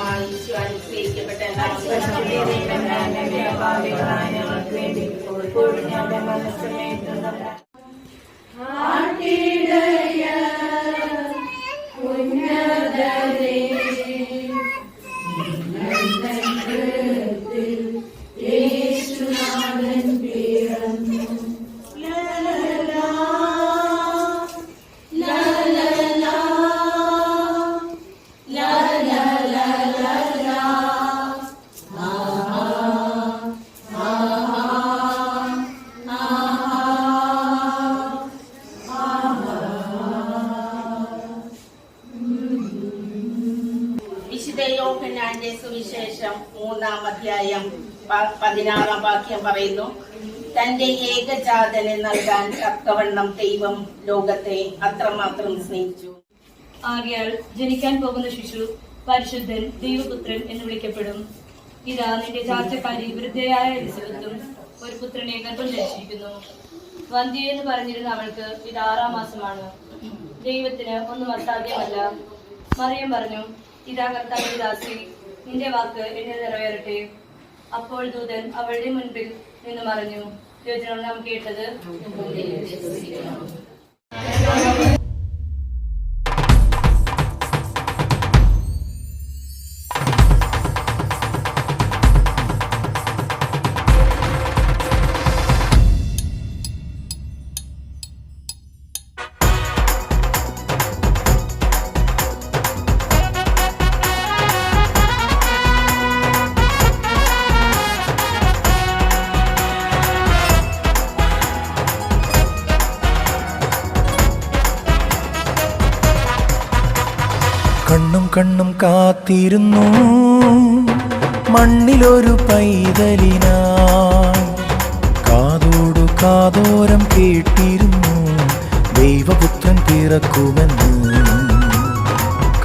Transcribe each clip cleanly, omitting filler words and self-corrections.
ഫലമായി ഈശോ അനുഗ്രഹിക്കപ്പെട്ട യോഹന്നാന്റെ സുവിശേഷം 3-ാം അധ്യായം 16-ാം വാക്യം പറയുന്നു, തന്റെ ഏകജാതനെ നൽകാൻ തക്കവണ്ണം ദൈവം ലോകത്തെ അത്രമാത്രം സ്നേഹിച്ചു. ആകയാൽ ജനിക്കാൻ പോകുന്ന ശിശു പരിശുദ്ധൻ ദൈവപുത്രൻ എന്ന് വിളിക്കപ്പെടും. ഇതാ നിന്റെ ചാർച്ചക്കാരി വൃദ്ധയായ എലിസബത്തും ഒരു പുത്രനെ ഗർഭം ധരിച്ചിരിക്കുന്നു. വന്ധ്യ എന്ന് പറഞ്ഞിരുന്ന അവൾക്ക് ഇത് 6-ാം മാസമാണ്. ദൈവത്തിന് ഒന്നും അസാധ്യമല്ല. മറിയം പറഞ്ഞു, ഇതാ കർത്താവിന്റെ ദാസി, നിന്റെ വാക്ക് എന്നെ നിറവേറട്ടെ. അപ്പോൾ ദൂതൻ അവളുടെ മുൻപിൽ നിന്ന് മറഞ്ഞു. യോജനം നാം കേട്ടത്. കണ്ണും കണ്ണും കാത്തിരുന്നു മണ്ണിലൊരു പൈതലിനായി, കാതോടു കാതോരം കേട്ടിരുന്നു ദൈവപുത്രൻ പിറക്കുമെന്ന്.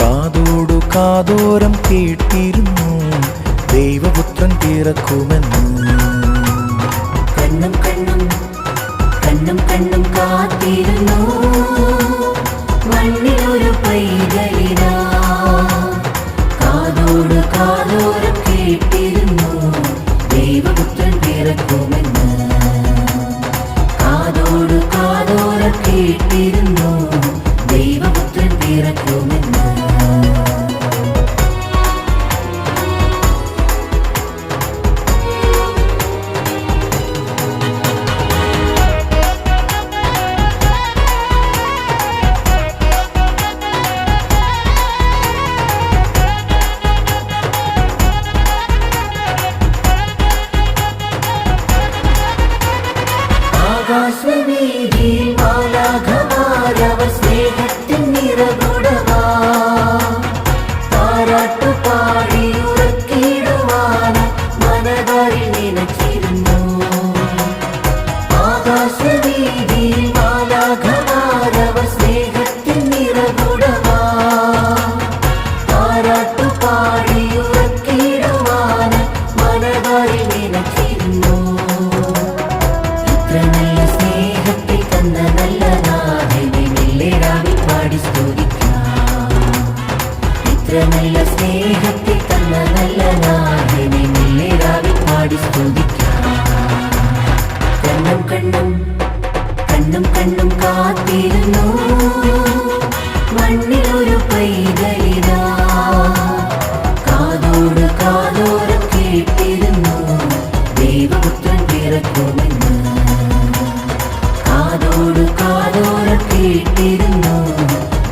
കാതോടു കാതോരം കേട്ടിരുന്നു ദൈവപുത്രൻ പിറക്കുമെന്ന്. കണ്ണും കണ്ണും കണ്ണും കണ്ണും കാത്തിരുന്നു മണ്ണിലൊരു പൈതലിനാ, കാതോട് കാതോരം കേട്ടിരുന്നു ദൈവപുത്രൻ പിറക്കുമെന്ന്. കാതോട് കാതോരം കേട്ടിരുന്നു ദൈവപുത്രൻ പിറക്കുമെന്ന്. ആകാശവീതിയിൽ മാലാഖമാരവർ സ്നേഹത്തിൻ നിറകുടമാ, താരാട്ടുപാടി ഉറക്കിടുവാൻ മനതാരിൽ നിനച്ചിരുന്നു. ആകാശവീതിയിൽ മാലാഖമാരവർ സ്നേഹത്തിൻ നിറകുടമാ, താരാട്ടുപാടി ഉറക്കിടുവാൻ മനതാരിൽ നിനച്ചിരുന്നു. സ്നേഹത്തെ തന്ന നല്ല നാഥനെ മെല്ലെരാവിൽ പാടി സ്തുതിക്കാം. ഇത്ര നല്ല സ്നേഹത്തെ തന്ന നല്ല നാഥനെ മെല്ലെരാവിൽ പാടി സ്തുതിക്കാം. കണ്ണും കണ്ണും കണ്ണും കണ്ണും കാത്തിരുന്നു മണ്ണിലൊരു പൈതലിനാ, കാതോട് കാതോരം കേട്ടിരുന്നു ദൈവപുത്രൻ പിറക്കുമെന്ന്. കാതോട് കാതോരം കേട്ടിരുന്നു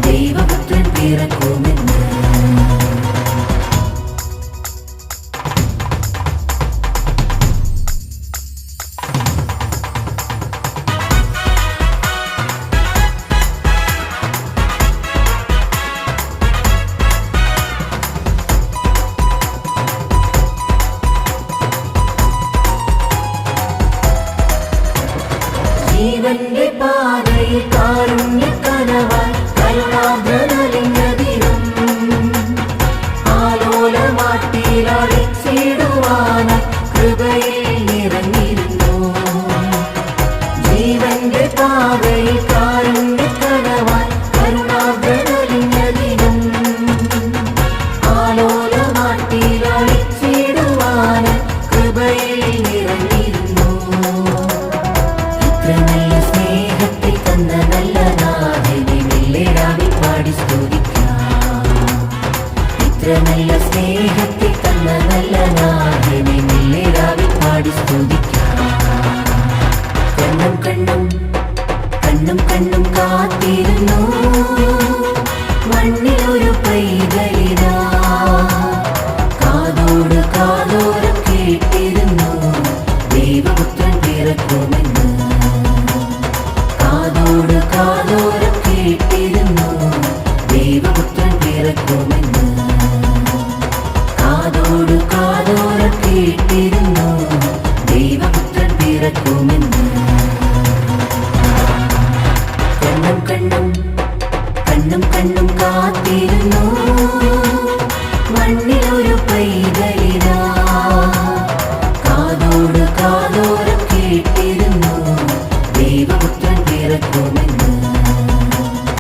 ദൈവപുത്രൻ പിറക്കുമെന്ന്. ജീവന്റെ പാതയിൽ കാരുണ്യക്കനവായി കരുണാർദ്രനലിഞ്ഞ ദിനം, ആലോലമാട്ടിയിലടിച്ചിടുവാനായി കൃപയിൽ നിറഞ്ഞിരുന്നു. ജീവന്റെ പാതയിൽ കാരുണ്യക്കനവായി കരുണാർദ്രനലിഞ്ഞ ദിനം, ആലോലമാട്ടി പിറക്കുമെന്ന്. കണ്ണും കണ്ണും കണ്ണും കണ്ണും കാത്തിരുന്നു മണ്ണിലൊരു പൈതൽ